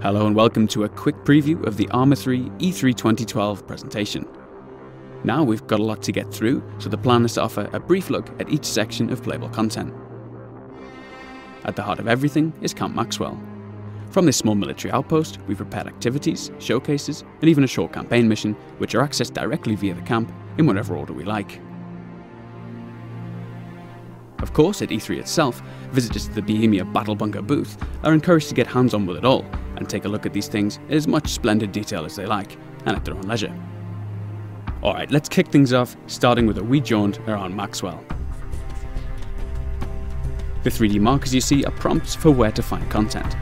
Hello and welcome to a quick preview of the Arma 3 E3 2012 presentation. Now we've got a lot to get through, so the plan is to offer a brief look at each section of playable content. At the heart of everything is Camp Maxwell. From this small military outpost, we've prepared activities, showcases, and even a short campaign mission, which are accessed directly via the camp in whatever order we like. Of course, at E3 itself, visitors to the Bohemia Battle Bunker booth are encouraged to get hands-on with it all, and take a look at these things in as much splendid detail as they like, and at their own leisure. Alright, let's kick things off, starting with a wee jaunt around Maxwell. The 3D markers you see are prompts for where to find content.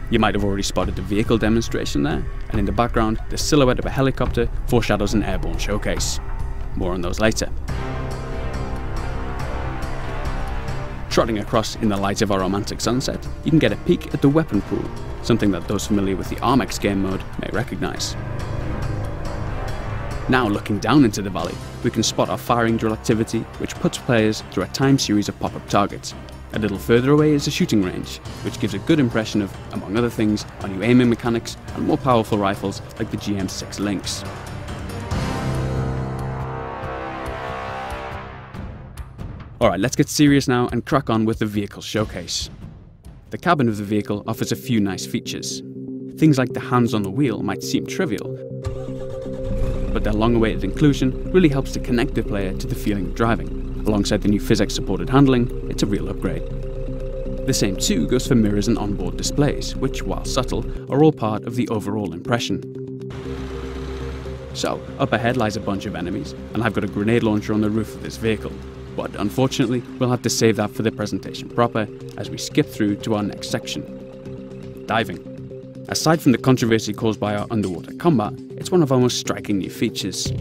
You might have already spotted the vehicle demonstration there, and in the background, the silhouette of a helicopter foreshadows an airborne showcase. More on those later. Trotting across in the light of our romantic sunset, you can get a peek at the weapon pool, something that those familiar with the Armex game mode may recognise. Now looking down into the valley, we can spot our firing drill activity, which puts players through a timed series of pop-up targets. A little further away is a shooting range, which gives a good impression of, among other things, our new aiming mechanics and more powerful rifles like the GM6 Lynx. Alright, let's get serious now and crack on with the vehicle showcase. The cabin of the vehicle offers a few nice features. Things like the hands on the wheel might seem trivial, but their long-awaited inclusion really helps to connect the player to the feeling of driving. Alongside the new physics-supported handling, it's a real upgrade. The same too goes for mirrors and onboard displays, which, while subtle, are all part of the overall impression. So, up ahead lies a bunch of enemies, and I've got a grenade launcher on the roof of this vehicle. But unfortunately, we'll have to save that for the presentation proper, as we skip through to our next section. Diving. Aside from the controversy caused by our underwater combat, it's one of our most striking new features.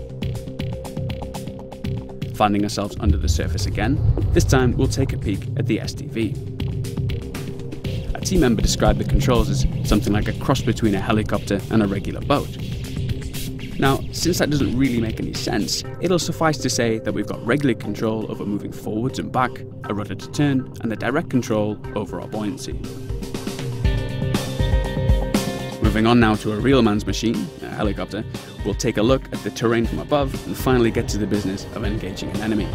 Finding ourselves under the surface again, this time we'll take a peek at the SDV. A team member described the controls as something like a cross between a helicopter and a regular boat. Now, since that doesn't really make any sense, it'll suffice to say that we've got regular control over moving forwards and back, a rudder to turn, and the direct control over our buoyancy. Moving on now to a real man's machine, a helicopter, we'll take a look at the terrain from above and finally get to the business of engaging an enemy.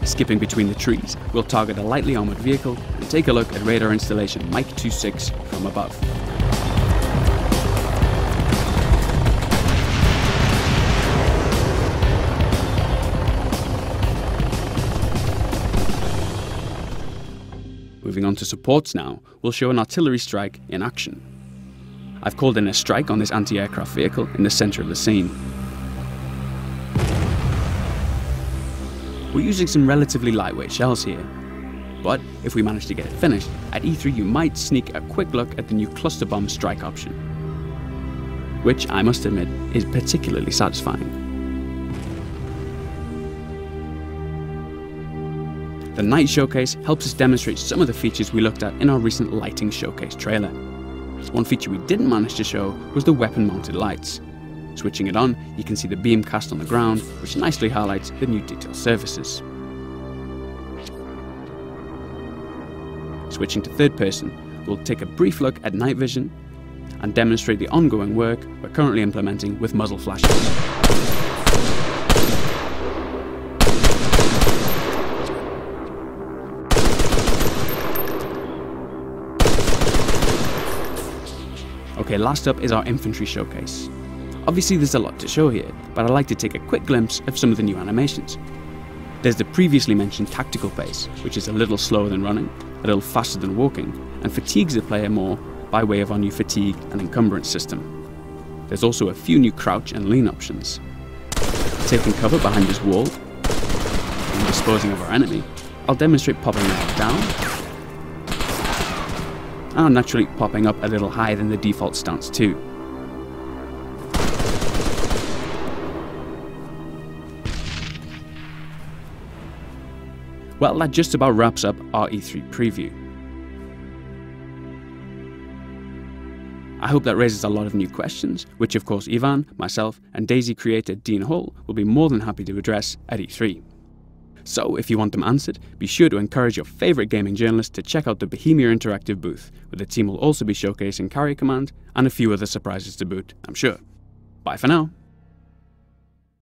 Skipping between the trees, we'll target a lightly armoured vehicle and take a look at radar installation Mike 26 from above. Moving on to supports now, we'll show an artillery strike in action. I've called in a strike on this anti-aircraft vehicle in the centre of the scene. We're using some relatively lightweight shells here, but if we manage to get it finished, at E3 you might sneak a quick look at the new cluster bomb strike option, which I must admit is particularly satisfying. The night showcase helps us demonstrate some of the features we looked at in our recent lighting showcase trailer. One feature we didn't manage to show was the weapon mounted lights. Switching it on, you can see the beam cast on the ground, which nicely highlights the new detail surfaces. Switching to third person, we'll take a brief look at night vision and demonstrate the ongoing work we're currently implementing with muzzle flashes. Okay, last up is our infantry showcase. Obviously there's a lot to show here, but I'd like to take a quick glimpse of some of the new animations. There's the previously mentioned tactical pace, which is a little slower than running, a little faster than walking, and fatigues the player more by way of our new fatigue and encumbrance system. There's also a few new crouch and lean options. Taking cover behind this wall, and disposing of our enemy, I'll demonstrate popping that down, and naturally popping up a little higher than the default stance too. Well, that just about wraps up our E3 preview. I hope that raises a lot of new questions, which of course Ivan, myself and Daisy creator Dean Hull will be more than happy to address at E3. So if you want them answered, be sure to encourage your favourite gaming journalist to check out the Bohemia Interactive booth, where the team will also be showcasing Carrier Command and a few other surprises to boot, I'm sure. Bye for now.